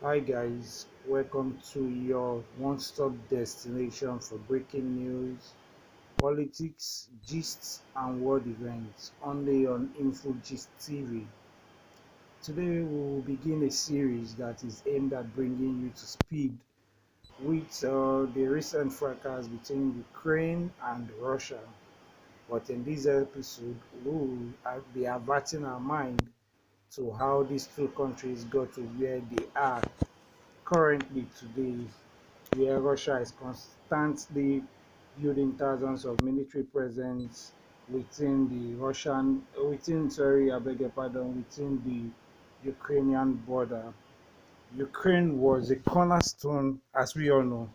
Hi guys, welcome to your one-stop destination for breaking news, politics, gists and world events only on INFOGIST TV. Today we will begin a series that is aimed at bringing you to speed with the recent fracas between Ukraine and Russia. But in this episode, we will be averting our mind to how these two countries got to where they are currently today, where Russia is constantly building thousands of military presence within the within the Ukrainian border. Ukraine was a cornerstone, as we all know,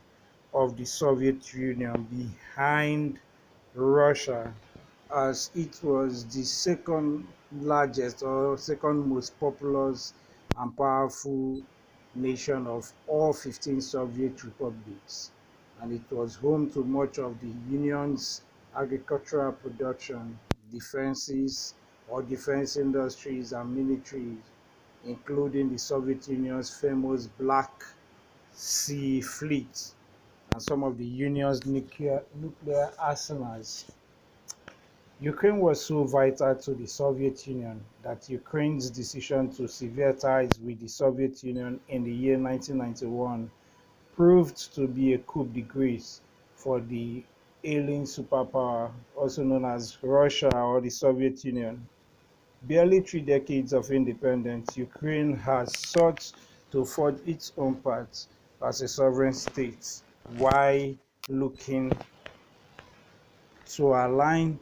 of the Soviet Union behind Russia, as it was the second largest or second most populous and powerful nation of all 15 Soviet republics, and it was home to much of the Union's agricultural production, defense industries and militaries, including the Soviet Union's famous Black Sea Fleet and some of the Union's nuclear arsenals. Ukraine was so vital to the Soviet Union that Ukraine's decision to sever ties with the Soviet Union in the year 1991 proved to be a coup de grace for the ailing superpower, also known as Russia or the Soviet Union. Barely 3 decades of independence, Ukraine has sought to forge its own path as a sovereign state while looking to align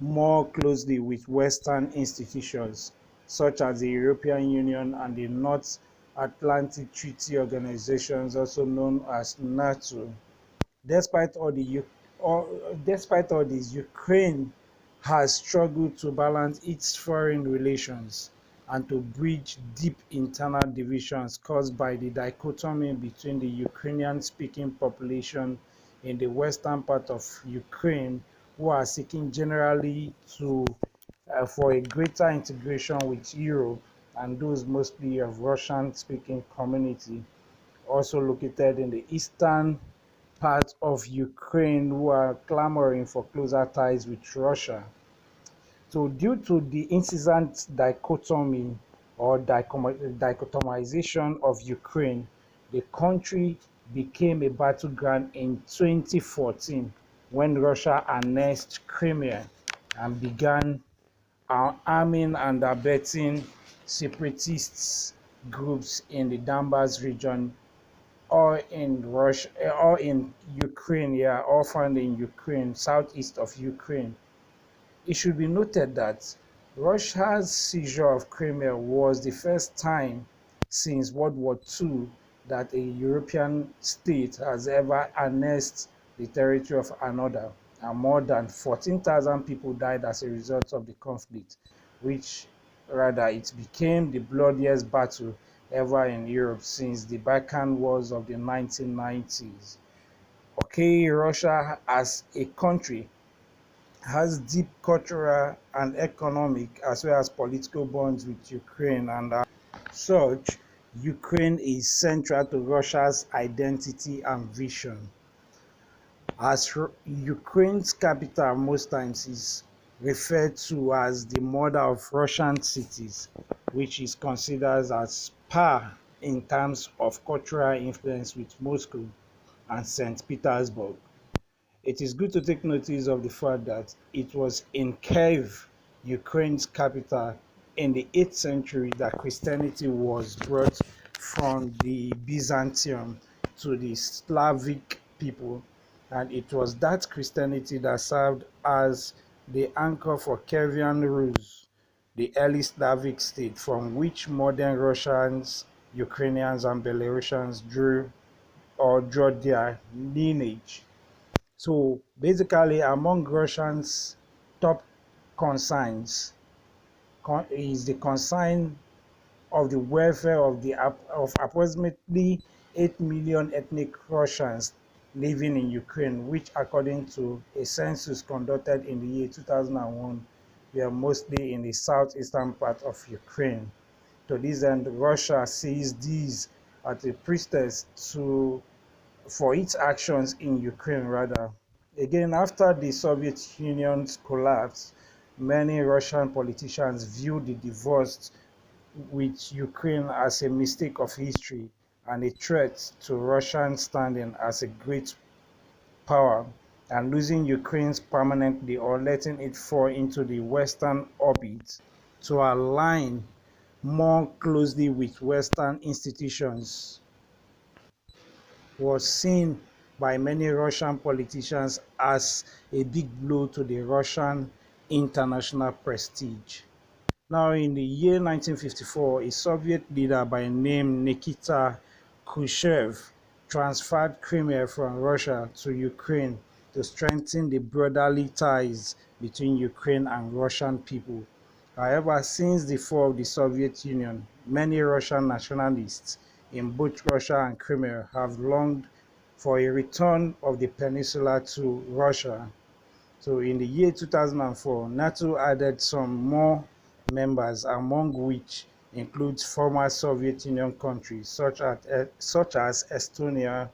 more closely with Western institutions such as the European Union and the North Atlantic Treaty Organizations, also known as NATO. Despite all the Despite all this, Ukraine has struggled to balance its foreign relations and to bridge deep internal divisions caused by the dichotomy between the Ukrainian-speaking population in the western part of Ukraine, who are seeking generally for a greater integration with Europe, and those mostly of Russian-speaking community, also located in the eastern part of Ukraine, who are clamoring for closer ties with Russia. So, due to the incessant dichotomy or dichotomization of Ukraine, the country became a battleground in 2014 when Russia annexed Crimea and began arming and abetting separatists groups in the Donbas region, or in Russia, or in Ukraine, yeah, or found in Ukraine, southeast of Ukraine. It should be noted that Russia's seizure of Crimea was the first time since World War II that a European state has ever annexed the territory of another, and more than 14,000 people died as a result of the conflict, which rather it became the bloodiest battle ever in Europe since the Balkan Wars of the 1990s. Okay, Russia as a country has deep cultural and economic as well as political bonds with Ukraine, and as such, Ukraine is central to Russia's identity and vision. As Ukraine's capital most times is referred to as the mother of Russian cities, which is considered as par in terms of cultural influence with Moscow and St. Petersburg. It is good to take notice of the fact that it was in Kiev, Ukraine's capital, in the 8th century that Christianity was brought from the Byzantium to the Slavic people, and it was that Christianity that served as the anchor for Kievan Rus, the early Slavic state from which modern Russians, Ukrainians, and Belarusians draw their lineage. So basically, among Russians' top concerns is the concern of the welfare of approximately 8 million ethnic Russians living in Ukraine, which, according to a census conducted in the year 2001, were mostly in the southeastern part of Ukraine. To this end, Russia sees these as a priestess to for its actions in Ukraine rather. Again, after the Soviet Union's collapse, many Russian politicians viewed the divorce with Ukraine as a mistake of history and a threat to Russian standing as a great power, and losing Ukraine permanently or letting it fall into the Western orbit to align more closely with Western institutions was seen by many Russian politicians as a big blow to the Russian international prestige. Now, in the year 1954, a Soviet leader by name Nikita Khrushchev transferred Crimea from Russia to Ukraine to strengthen the brotherly ties between Ukraine and Russian people. However, since the fall of the Soviet Union, many Russian nationalists in both Russia and Crimea have longed for a return of the peninsula to Russia. So in the year 2004, NATO added some more members, among which includes former Soviet Union countries such as Estonia,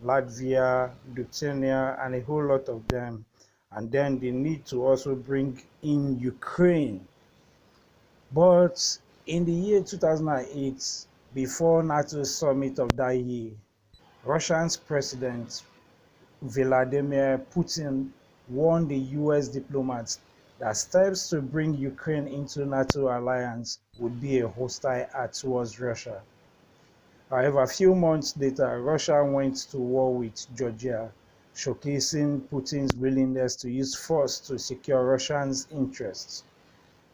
Latvia, Lithuania, and a whole lot of them. And then they need to also bring in Ukraine. But in the year 2008, before NATO's summit of that year, Russia's president Vladimir Putin warned the US diplomats that steps to bring Ukraine into NATO alliance would be a hostile act towards Russia. However, a few months later, Russia went to war with Georgia, showcasing Putin's willingness to use force to secure Russia's interests.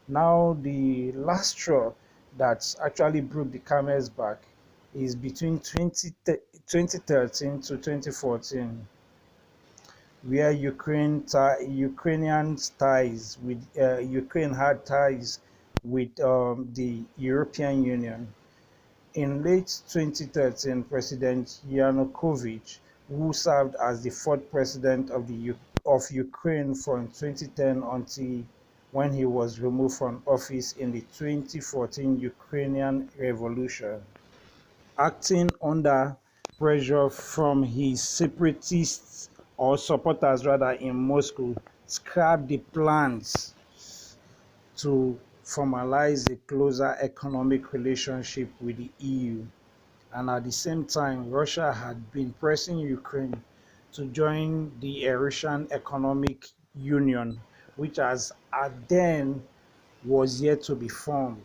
Now, the last straw that actually broke the camel's back is between 2013 to 2014, where Ukrainian ties with Ukraine had ties with the European Union. In late 2013, President Yanukovych, who served as the fourth president of Ukraine from 2010 until when he was removed from office in the 2014 Ukrainian Revolution, acting under pressure from his separatists or supporters rather in Moscow, scrapped the plans to formalize a closer economic relationship with the EU. And at the same time, Russia had been pressing Ukraine to join the Eurasian Economic Union, which as at then was yet to be formed.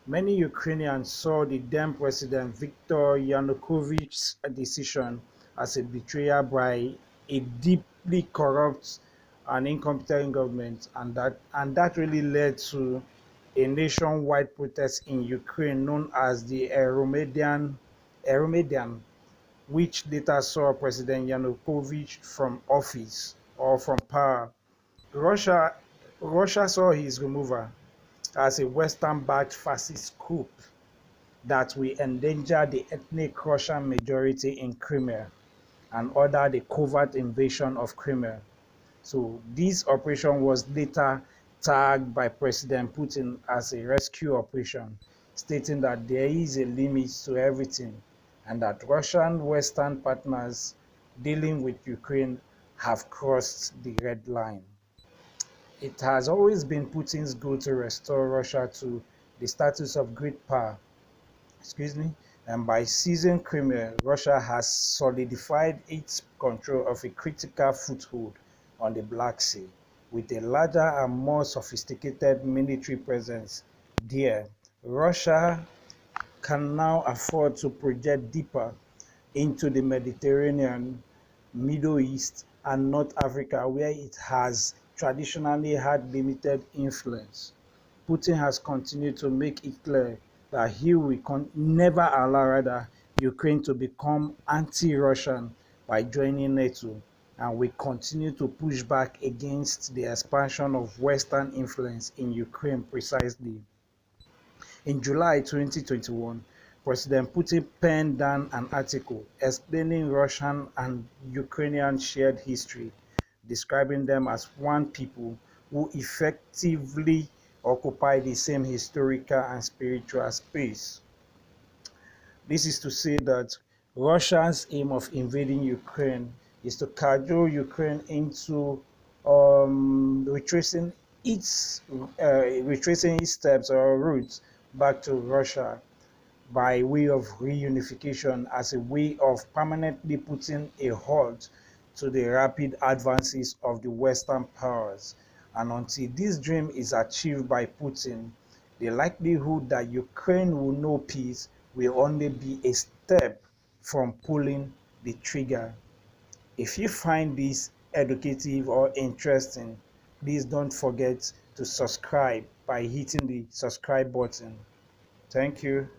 Many Ukrainians saw the then President Viktor Yanukovych's decision as a betrayal by a deeply corrupt and incompetent government, and that really led to a nationwide protest in Ukraine known as the Euromaidan, which later saw President Yanukovych from office or from power. Russia Russia saw his removal as a Western-backed fascist coup that will endanger the ethnic Russian majority in Crimea and ordered a covert invasion of Crimea. So this operation was later tagged by President Putin as a rescue operation, stating that there is a limit to everything and that Russian Western partners dealing with Ukraine have crossed the red line. It has always been Putin's goal to restore Russia to the status of great power, and by seizing Crimea, Russia has solidified its control of a critical foothold on the Black Sea, with a larger and more sophisticated military presence there. Russia can now afford to project deeper into the Mediterranean, Middle East, and North Africa, where it has traditionally had limited influence. Putin has continued to make it clear that he will never allow Ukraine to become anti-Russian by joining NATO, and will continue to push back against the expansion of Western influence in Ukraine precisely. In July 2021, President Putin penned down an article explaining Russian and Ukrainian shared history, describing them as one people who effectively occupy the same historical and spiritual space. This is to say that Russia's aim of invading Ukraine is to cajole Ukraine into retracing its steps or routes back to Russia by way of reunification, as a way of permanently putting a halt to the rapid advances of the Western powers. And until this dream is achieved by Putin, the likelihood that Ukraine will know peace will only be a step from pulling the trigger. If you find this educative or interesting, please don't forget to subscribe by hitting the subscribe button. Thank you.